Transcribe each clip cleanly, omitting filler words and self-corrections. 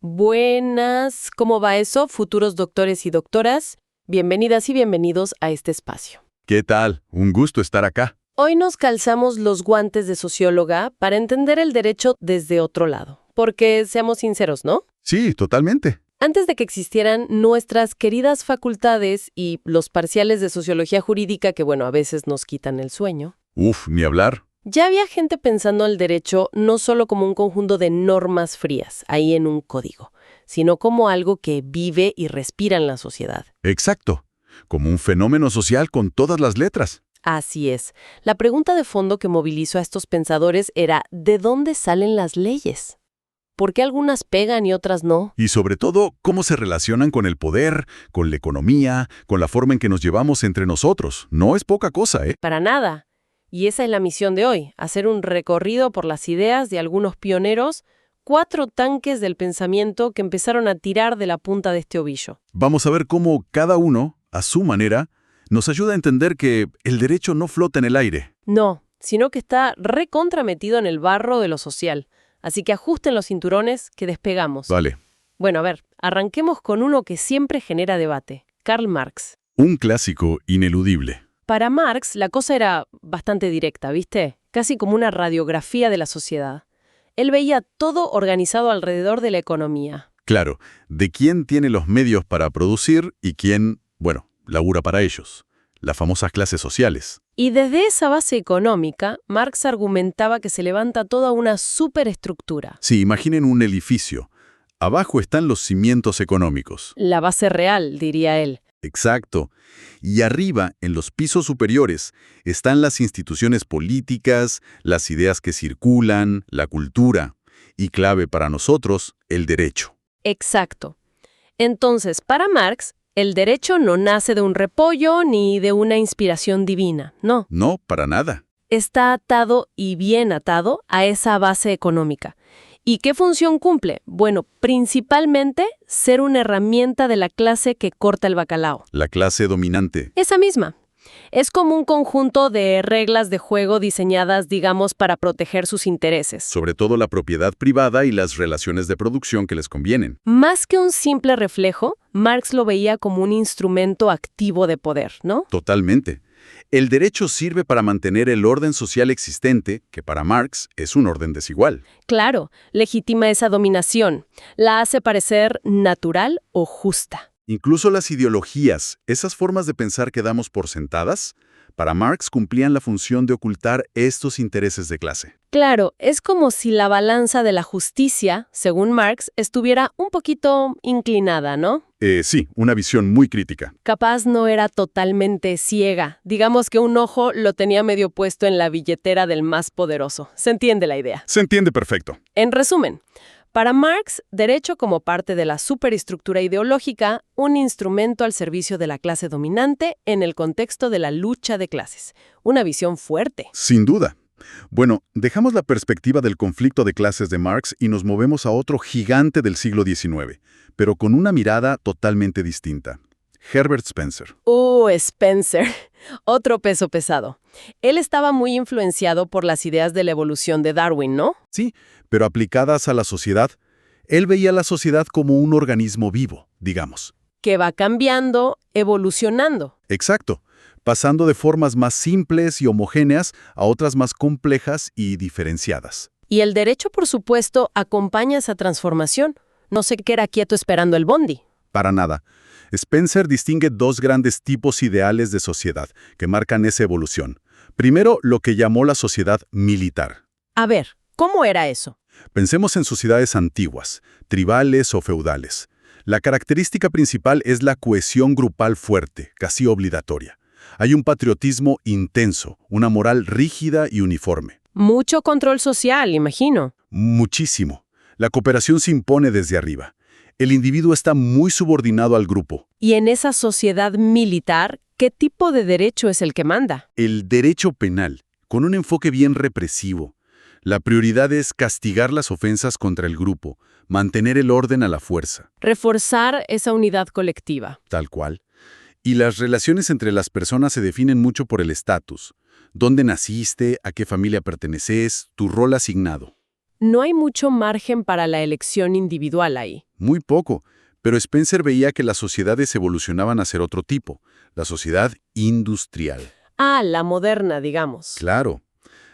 Buenas, ¿cómo va eso, futuros doctores y doctoras? Bienvenidas y bienvenidos a este espacio. ¿Qué tal? Un gusto estar acá. Hoy nos calzamos los guantes de socióloga para entender el derecho desde otro lado. Porque, seamos sinceros, ¿no? Sí, totalmente. Antes de que existieran nuestras queridas facultades y los parciales de sociología jurídica que, bueno, a veces nos quitan el sueño, Uf, ni hablar. ya había gente pensando al derecho no solo como un conjunto de normas frías, ahí en un código, sino como algo que vive y respira en la sociedad. Exacto. Como un fenómeno social con todas las letras. Así es. La pregunta de fondo que movilizó a estos pensadores era ¿de dónde salen las leyes? ¿Por qué algunas pegan y otras no? Y sobre todo, cómo se relacionan con el poder, con la economía, con la forma en que nos llevamos entre nosotros. No es poca cosa, ¿eh? Para nada. Y esa es la misión de hoy, hacer un recorrido por las ideas de algunos pioneros, 4 tanques del pensamiento que empezaron a tirar de la punta de este ovillo. Vamos a ver cómo cada uno, a su manera, nos ayuda a entender que el derecho no flota en el aire. No, sino que está recontrametido en el barro de lo social. Así que ajusten los cinturones que despegamos. Vale. Bueno, a ver, arranquemos con uno que siempre genera debate, Karl Marx. Un clásico ineludible. Para Marx, la cosa era bastante directa, ¿viste? Casi como una radiografía de la sociedad. Él veía todo organizado alrededor de la economía. Claro, de quién tiene los medios para producir y quién, bueno, labura para ellos. Las famosas clases sociales. Y desde esa base económica, Marx argumentaba que se levanta toda una superestructura. Sí, imaginen un edificio. Abajo están los cimientos económicos. La base real, diría él. Exacto. Y arriba, en los pisos superiores, están las instituciones políticas, las ideas que circulan, la cultura. Y clave para nosotros, el derecho. Exacto. Entonces, para Marx, el derecho no nace de un repollo ni de una inspiración divina, no. No, para nada. Está atado y bien atado a esa base económica. ¿Y qué función cumple? Bueno, principalmente ser una herramienta de la clase que corta el bacalao. La clase dominante. Esa misma. Es como un conjunto de reglas de juego diseñadas, digamos, para proteger sus intereses. Sobre todo la propiedad privada y las relaciones de producción que les convienen. Más que un simple reflejo, Marx lo veía como un instrumento activo de poder, ¿no? Totalmente. El derecho sirve para mantener el orden social existente, que para Marx es un orden desigual. Claro, legitima esa dominación, la hace parecer natural o justa. Incluso las ideologías, esas formas de pensar que damos por sentadas, para Marx cumplían la función de ocultar estos intereses de clase. Claro, es como si la balanza de la justicia, según Marx, estuviera un poquito inclinada, ¿no? Sí, una visión muy crítica. Capaz no era totalmente ciega. Digamos que un ojo lo tenía medio puesto en la billetera del más poderoso. ¿Se entiende la idea? Se entiende perfecto. En resumen, para Marx, derecho como parte de la superestructura ideológica, un instrumento al servicio de la clase dominante en el contexto de la lucha de clases. Una visión fuerte. Sin duda. Bueno, dejamos la perspectiva del conflicto de clases de Marx y nos movemos a otro gigante del siglo XIX, pero con una mirada totalmente distinta. Herbert Spencer. Spencer. Otro peso pesado. Él estaba muy influenciado por las ideas de la evolución de Darwin, ¿no? Sí, pero aplicadas a la sociedad. Él veía la sociedad como un organismo vivo, digamos. Que va cambiando, evolucionando. Exacto, pasando de formas más simples y homogéneas a otras más complejas y diferenciadas. Y el derecho, por supuesto, acompaña esa transformación. No se queda quieto esperando el bondi. Para nada. Spencer distingue 2 grandes tipos ideales de sociedad que marcan esa evolución. Primero, lo que llamó la sociedad militar. A ver, ¿cómo era eso? Pensemos en sociedades antiguas, tribales o feudales. La característica principal es la cohesión grupal fuerte, casi obligatoria. Hay un patriotismo intenso, una moral rígida y uniforme. Mucho control social, imagino. Muchísimo. La cooperación se impone desde arriba. El individuo está muy subordinado al grupo. Y en esa sociedad militar, ¿qué tipo de derecho es el que manda? El derecho penal, con un enfoque bien represivo. La prioridad es castigar las ofensas contra el grupo, mantener el orden a la fuerza. Reforzar esa unidad colectiva. Tal cual. Y las relaciones entre las personas se definen mucho por el estatus. ¿Dónde naciste? ¿A qué familia perteneces? Tu rol asignado. No hay mucho margen para la elección individual ahí. muy poco, pero Spencer veía que las sociedades evolucionaban a ser otro tipo, la sociedad industrial. Ah, la moderna, digamos. Claro.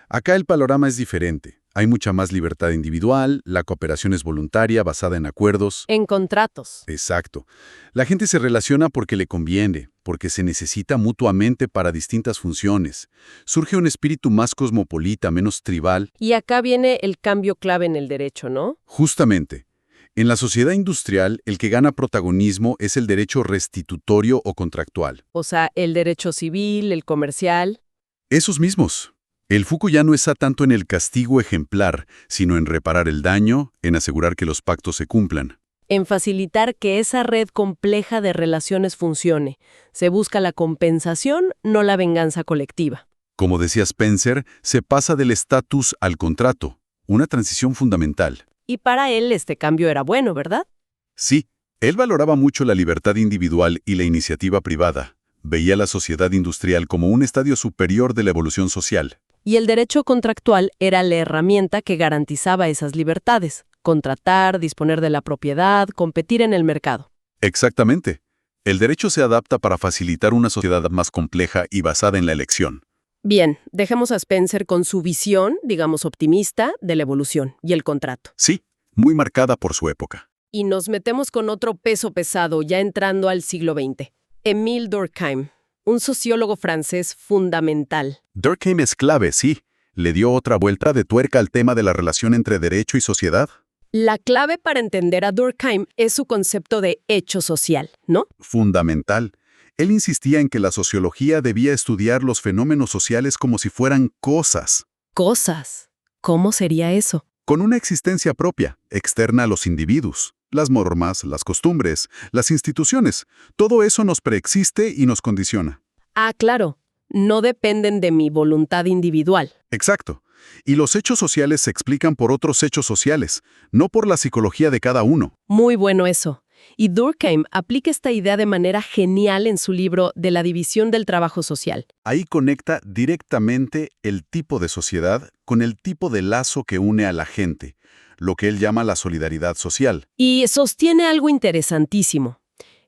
Acá el panorama es diferente. Hay mucha más libertad individual, la cooperación es voluntaria, basada en acuerdos. En contratos. Exacto. La gente se relaciona porque le conviene, porque se necesita mutuamente para distintas funciones. Surge un espíritu más cosmopolita, menos tribal. Y acá viene el cambio clave en el derecho, ¿no? Justamente. En la sociedad industrial, el que gana protagonismo es el derecho restitutorio o contractual. O sea, el derecho civil, el comercial. Esos mismos. El foco ya no está tanto en el castigo ejemplar, sino en reparar el daño, en asegurar que los pactos se cumplan. En facilitar que esa red compleja de relaciones funcione. Se busca la compensación, no la venganza colectiva. Como decía Spencer, se pasa del estatus al contrato, una transición fundamental. Y para él este cambio era bueno, ¿verdad? Sí, él valoraba mucho la libertad individual y la iniciativa privada. Veía la sociedad industrial como un estadio superior de la evolución social. Y el derecho contractual era la herramienta que garantizaba esas libertades. Contratar, disponer de la propiedad, competir en el mercado. Exactamente. El derecho se adapta para facilitar una sociedad más compleja y basada en la elección. Bien, dejemos a Spencer con su visión, digamos optimista, de la evolución y el contrato. Sí, muy marcada por su época. Y nos metemos con otro peso pesado, ya entrando al siglo XX. Émile Durkheim, un sociólogo francés fundamental. Durkheim es clave, sí. Le dio otra vuelta de tuerca al tema de la relación entre derecho y sociedad. La clave para entender a Durkheim es su concepto de hecho social, ¿no? Fundamental. Él insistía en que la sociología debía estudiar los fenómenos sociales como si fueran cosas, Cosas. ¿Cómo sería eso? con una existencia propia, externa a los individuos. Las normas, las costumbres, las instituciones, todo eso nos preexiste y nos condiciona. Ah, claro. No dependen de mi voluntad individual. Exacto. Y los hechos sociales se explican por otros hechos sociales, no por la psicología de cada uno. Muy bueno eso. Y Durkheim aplica esta idea de manera genial en su libro De la división del trabajo social. Ahí conecta directamente el tipo de sociedad con el tipo de lazo que une a la gente, lo que él llama la solidaridad social. Y sostiene algo interesantísimo,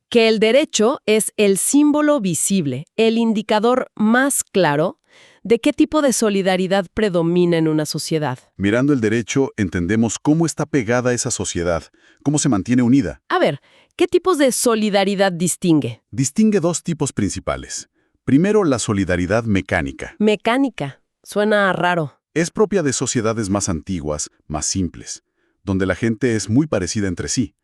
que el derecho es el símbolo visible, el indicador más claro de qué tipo de solidaridad predomina en una sociedad. Mirando el derecho, entendemos cómo está pegada esa sociedad, cómo se mantiene unida. A ver, ¿qué tipos de solidaridad distingue? Distingue dos tipos principales. Primero, la solidaridad mecánica. Mecánica. Suena raro. Es propia de sociedades más antiguas, más simples, donde la gente es muy parecida entre sí.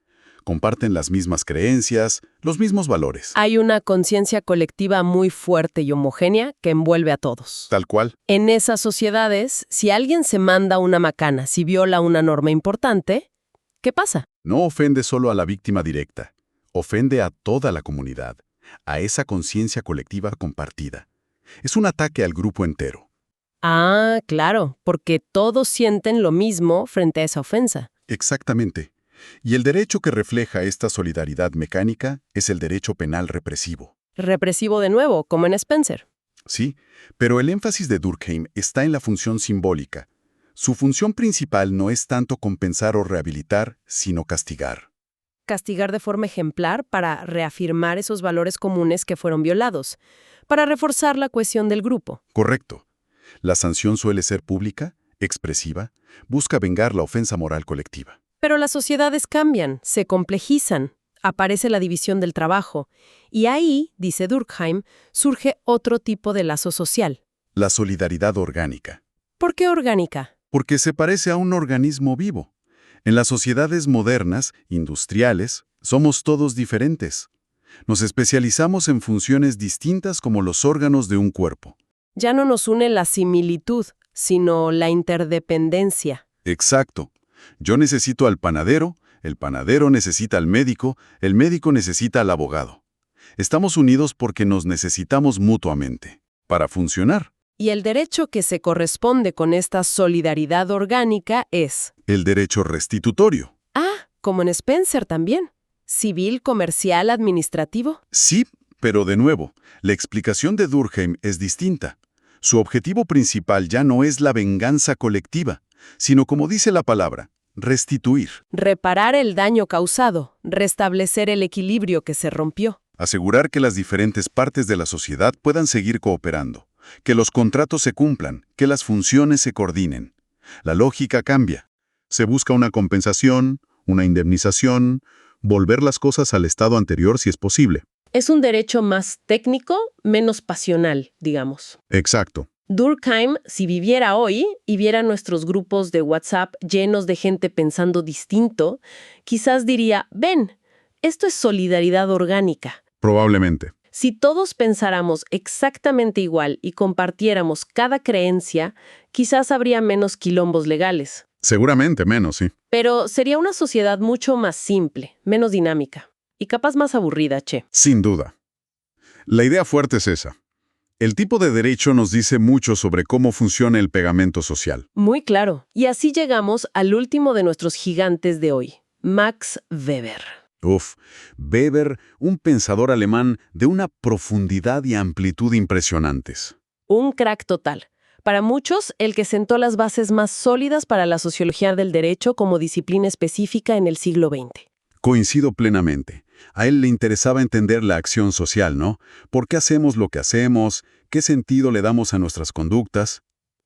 Comparten las mismas creencias, los mismos valores. Hay una conciencia colectiva muy fuerte y homogénea que envuelve a todos. Tal cual. En esas sociedades, si alguien se manda una macana, si viola una norma importante, ¿qué pasa? No ofende solo a la víctima directa, ofende a toda la comunidad, a esa conciencia colectiva compartida. Es un ataque al grupo entero. Ah, claro, porque todos sienten lo mismo frente a esa ofensa. Exactamente. Y el derecho que refleja esta solidaridad mecánica es el derecho penal represivo. Represivo de nuevo, como en Spencer. Sí, pero el énfasis de Durkheim está en la función simbólica. Su función principal no es tanto compensar o rehabilitar, sino castigar. Castigar de forma ejemplar para reafirmar esos valores comunes que fueron violados, para reforzar la cohesión del grupo. Correcto. La sanción suele ser pública, expresiva, busca vengar la ofensa moral colectiva. Pero las sociedades cambian, se complejizan, aparece la división del trabajo, y ahí, dice Durkheim, surge otro tipo de lazo social. La solidaridad orgánica. ¿Por qué orgánica? Porque se parece a un organismo vivo. En las sociedades modernas, industriales, somos todos diferentes. Nos especializamos en funciones distintas como los órganos de un cuerpo. Ya no nos une la similitud, sino la interdependencia. Exacto. Yo necesito al panadero, el panadero necesita al médico, el médico necesita al abogado. Estamos unidos porque nos necesitamos mutuamente, para funcionar. Y el derecho que se corresponde con esta solidaridad orgánica es... El derecho restitutorio. Ah, como en Spencer también. Civil, comercial, administrativo. Sí, pero de nuevo, la explicación de Durkheim es distinta. Su objetivo principal ya no es la venganza colectiva, sino como dice la palabra, restituir. Reparar el daño causado, restablecer el equilibrio que se rompió. Asegurar que las diferentes partes de la sociedad puedan seguir cooperando, que los contratos se cumplan, que las funciones se coordinen. La lógica cambia. Se busca una compensación, una indemnización, volver las cosas al estado anterior si es posible. Es un derecho más técnico, menos pasional, digamos. Exacto. Durkheim, si viviera hoy y viera nuestros grupos de WhatsApp llenos de gente pensando distinto, quizás diría, ven, esto es solidaridad orgánica. Probablemente. Si todos pensáramos exactamente igual y compartiéramos cada creencia, quizás habría menos quilombos legales. Seguramente menos, sí. Pero sería una sociedad mucho más simple, menos dinámica y capaz más aburrida, che. Sin duda. La idea fuerte es esa. El tipo de derecho nos dice mucho sobre cómo funciona el pegamento social. Muy claro. Y así llegamos al último de nuestros gigantes de hoy, Max Weber. Weber, un pensador alemán de una profundidad y amplitud impresionantes. Un crack total. Para muchos, el que sentó las bases más sólidas para la sociología del derecho como disciplina específica en el siglo XX. Coincido plenamente. A él le interesaba entender la acción social, ¿no? ¿Por qué hacemos lo que hacemos? ¿Qué sentido le damos a nuestras conductas?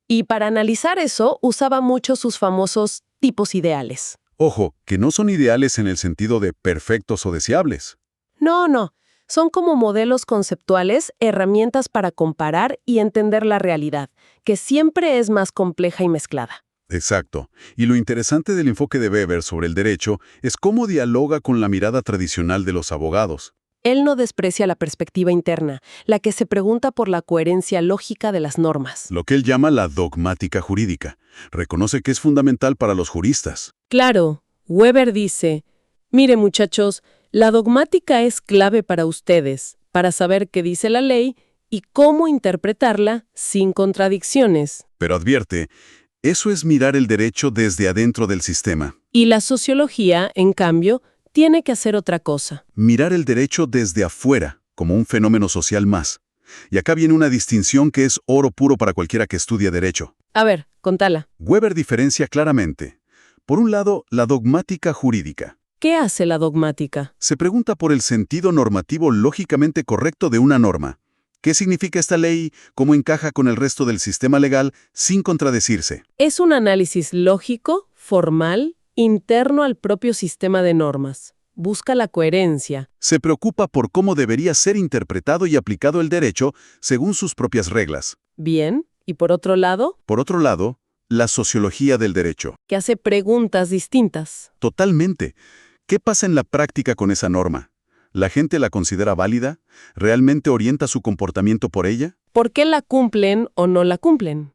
Y para analizar eso, usaba mucho sus famosos tipos ideales. Ojo, que no son ideales en el sentido de perfectos o deseables. No. Son como modelos conceptuales, herramientas para comparar y entender la realidad, que siempre es más compleja y mezclada. Exacto. Y lo interesante del enfoque de Weber sobre el derecho es cómo dialoga con la mirada tradicional de los abogados. Él no desprecia la perspectiva interna, la que se pregunta por la coherencia lógica de las normas. Lo que él llama la dogmática jurídica. Reconoce que es fundamental para los juristas. Claro, Weber dice, mire muchachos, la dogmática es clave para ustedes, para saber qué dice la ley y cómo interpretarla sin contradicciones. Pero advierte, eso es mirar el derecho desde adentro del sistema. Y la sociología, en cambio, tiene que hacer otra cosa. Mirar el derecho desde afuera, como un fenómeno social más. Y acá viene una distinción que es oro puro para cualquiera que estudie derecho. A ver, contala. Weber diferencia claramente. Por un lado, la dogmática jurídica. ¿Qué hace la dogmática? Se pregunta por el sentido normativo lógicamente correcto de una norma. ¿Qué significa esta ley? ¿Cómo encaja con el resto del sistema legal sin contradecirse? Es un análisis lógico, formal, interno al propio sistema de normas. Busca la coherencia. Se preocupa por cómo debería ser interpretado y aplicado el derecho según sus propias reglas. Bien. ¿Y por otro lado? Por otro lado, la sociología del derecho. Que hace preguntas distintas. Totalmente. ¿Qué pasa en la práctica con esa norma? ¿La gente la considera válida? ¿Realmente orienta su comportamiento por ella? ¿Por qué la cumplen o no la cumplen?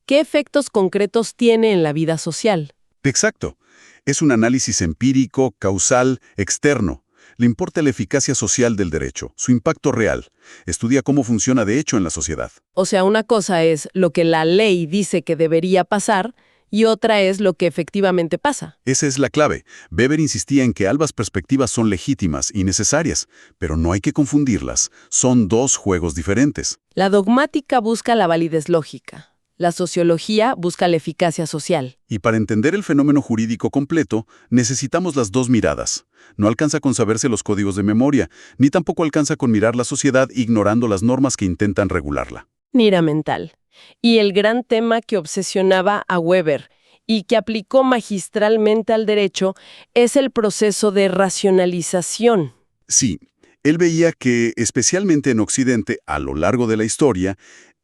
¿Qué efectos concretos tiene en la vida social? Exacto. Es un análisis empírico, causal, externo. Le importa la eficacia social del derecho, su impacto real. Estudia cómo funciona de hecho en la sociedad. O sea, una cosa es lo que la ley dice que debería pasar y otra es lo que efectivamente pasa. Esa es la clave. Weber insistía en que ambas perspectivas son legítimas y necesarias, pero no hay que confundirlas. Son dos juegos diferentes. La dogmática busca la validez lógica. La sociología busca la eficacia social. Y para entender el fenómeno jurídico completo, necesitamos las dos miradas. No alcanza con saberse los códigos de memoria, ni tampoco alcanza con mirar la sociedad ignorando las normas que intentan regularla. Nira mental. Y el gran tema que obsesionaba a Weber y que aplicó magistralmente al derecho es el proceso de racionalización. Sí, él veía que, especialmente en Occidente, a lo largo de la historia,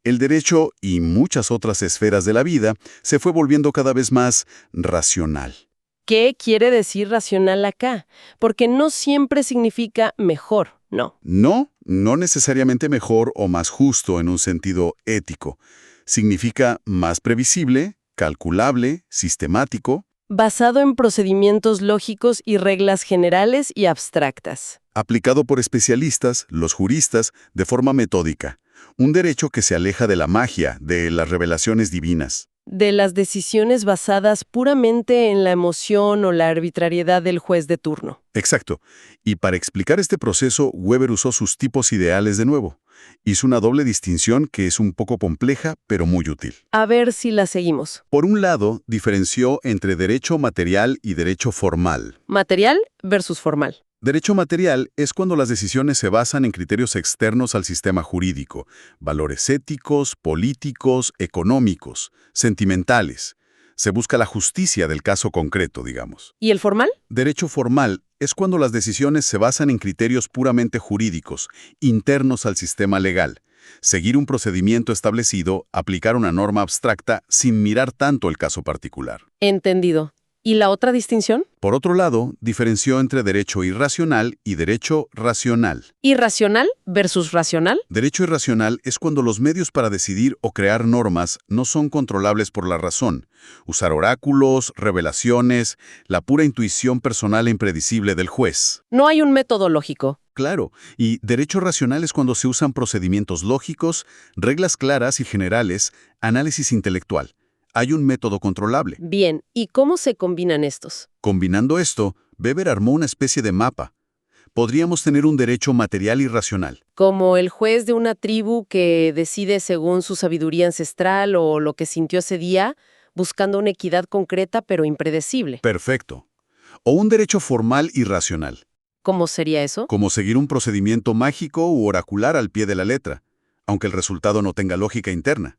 el derecho y muchas otras esferas de la vida se fue volviendo cada vez más racional. ¿Qué quiere decir racional acá? Porque no siempre significa mejor, no. No necesariamente mejor o más justo en un sentido ético. Significa más previsible, calculable, sistemático. Basado en procedimientos lógicos y reglas generales y abstractas. Aplicado por especialistas, los juristas, de forma metódica. Un derecho que se aleja de la magia, de las revelaciones divinas. de las decisiones basadas puramente en la emoción o la arbitrariedad del juez de turno. Exacto. Y para explicar este proceso, Weber usó sus tipos ideales de nuevo. Hizo una doble distinción que es un poco compleja, pero muy útil. A ver si la seguimos. Por un lado, diferenció entre derecho material y derecho formal. Material versus formal. Derecho material es cuando las decisiones se basan en criterios externos al sistema jurídico, valores éticos, políticos, económicos, sentimentales. Se busca la justicia del caso concreto, digamos. ¿Y el formal? Derecho formal es cuando las decisiones se basan en criterios puramente jurídicos, internos al sistema legal. Seguir un procedimiento establecido, aplicar una norma abstracta sin mirar tanto el caso particular. Entendido. ¿Y la otra distinción? Por otro lado, diferenció entre derecho irracional y derecho racional. Irracional versus racional. Derecho irracional es cuando los medios para decidir o crear normas no son controlables por la razón. Usar oráculos, revelaciones, la pura intuición personal e impredecible del juez. No hay un método lógico. Claro, y derecho racional es cuando se usan procedimientos lógicos, reglas claras y generales, análisis intelectual. Hay un método controlable. Bien, ¿y cómo se combinan estos? Combinando esto, Weber armó una especie de mapa. Podríamos tener un derecho material y racional. Como el juez de una tribu que decide según su sabiduría ancestral o lo que sintió ese día, buscando una equidad concreta pero impredecible. Perfecto. O un derecho formal y racional, ¿Cómo sería eso? como seguir un procedimiento mágico u oracular al pie de la letra, aunque el resultado no tenga lógica interna.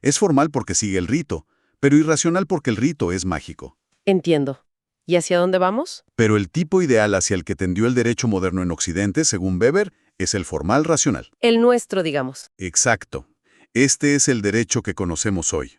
Es formal porque sigue el rito, pero irracional porque el rito es mágico. Entiendo. ¿Y hacia dónde vamos? Pero el tipo ideal hacia el que tendió el derecho moderno en Occidente, según Weber, es el formal racional. El nuestro, digamos. Exacto. Este es el derecho que conocemos hoy.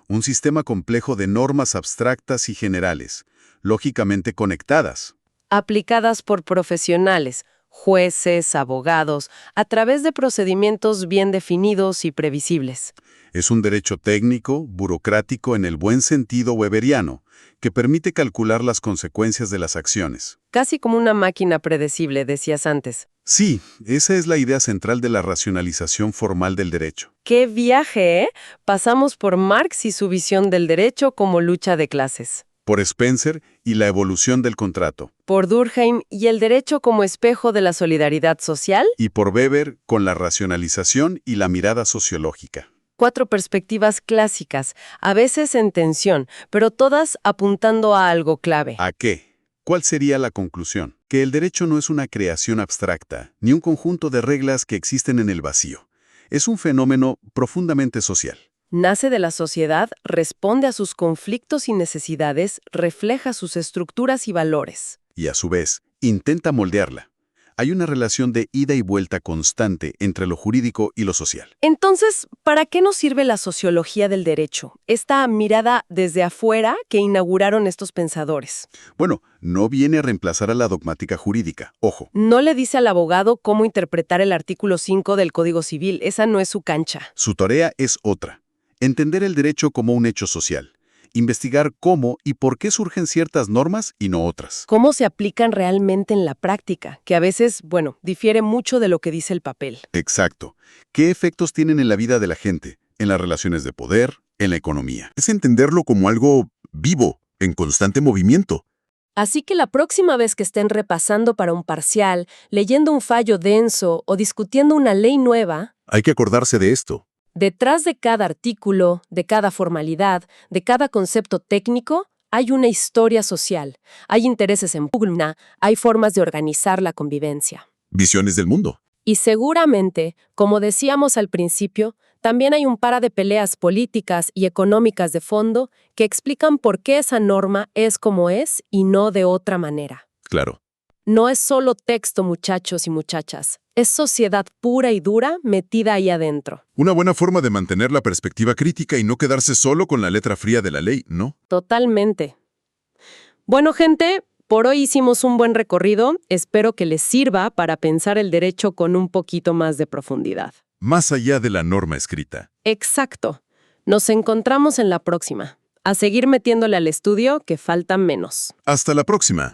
Un sistema complejo de normas abstractas y generales, lógicamente conectadas. Aplicadas por profesionales, jueces, abogados, a través de procedimientos bien definidos y previsibles. Es un derecho técnico, burocrático en el buen sentido weberiano, que permite calcular las consecuencias de las acciones. Casi como una máquina predecible, decías antes. Sí, esa es la idea central de la racionalización formal del derecho. ¡Qué viaje, eh! Pasamos por Marx y su visión del derecho como lucha de clases. Por Spencer y la evolución del contrato. Por Durkheim y el derecho como espejo de la solidaridad social. Y por Weber con la racionalización y la mirada sociológica. 4 perspectivas clásicas, a veces en tensión, pero todas apuntando a algo clave. ¿A qué? ¿Cuál sería la conclusión? Que el derecho no es una creación abstracta, ni un conjunto de reglas que existen en el vacío. Es un fenómeno profundamente social. Nace de la sociedad, responde a sus conflictos y necesidades, refleja sus estructuras y valores. Y a su vez, intenta moldearla. Hay una relación de ida y vuelta constante entre lo jurídico y lo social. Entonces, ¿para qué nos sirve la sociología del derecho? Esta mirada desde afuera que inauguraron estos pensadores. Bueno, no viene a reemplazar a la dogmática jurídica, ojo. No le dice al abogado cómo interpretar el artículo 5 del Código Civil, esa no es su cancha. Su tarea es otra. Entender el derecho como un hecho social. Investigar cómo y por qué surgen ciertas normas y no otras. Cómo se aplican realmente en la práctica, que a veces, difiere mucho de lo que dice el papel. Exacto. ¿Qué efectos tienen en la vida de la gente, en las relaciones de poder, en la economía? Es entenderlo como algo vivo, en constante movimiento. Así que la próxima vez que estén repasando para un parcial, leyendo un fallo denso o discutiendo una ley nueva, Hay que acordarse de esto. detrás de cada artículo, de cada formalidad, de cada concepto técnico, hay una historia social, hay intereses en pugna, hay formas de organizar la convivencia. Visiones del mundo. Y seguramente, como decíamos al principio, también hay un par de peleas políticas y económicas de fondo que explican por qué esa norma es como es y no de otra manera. Claro. No es solo texto, muchachos y muchachas. Es sociedad pura y dura metida ahí adentro. Una buena forma de mantener la perspectiva crítica y no quedarse solo con la letra fría de la ley, ¿no? Totalmente. Bueno, gente, por hoy hicimos un buen recorrido. Espero que les sirva para pensar el derecho con un poquito más de profundidad. Más allá de la norma escrita. Exacto. Nos encontramos en la próxima. A seguir metiéndole al estudio, que falta menos. Hasta la próxima.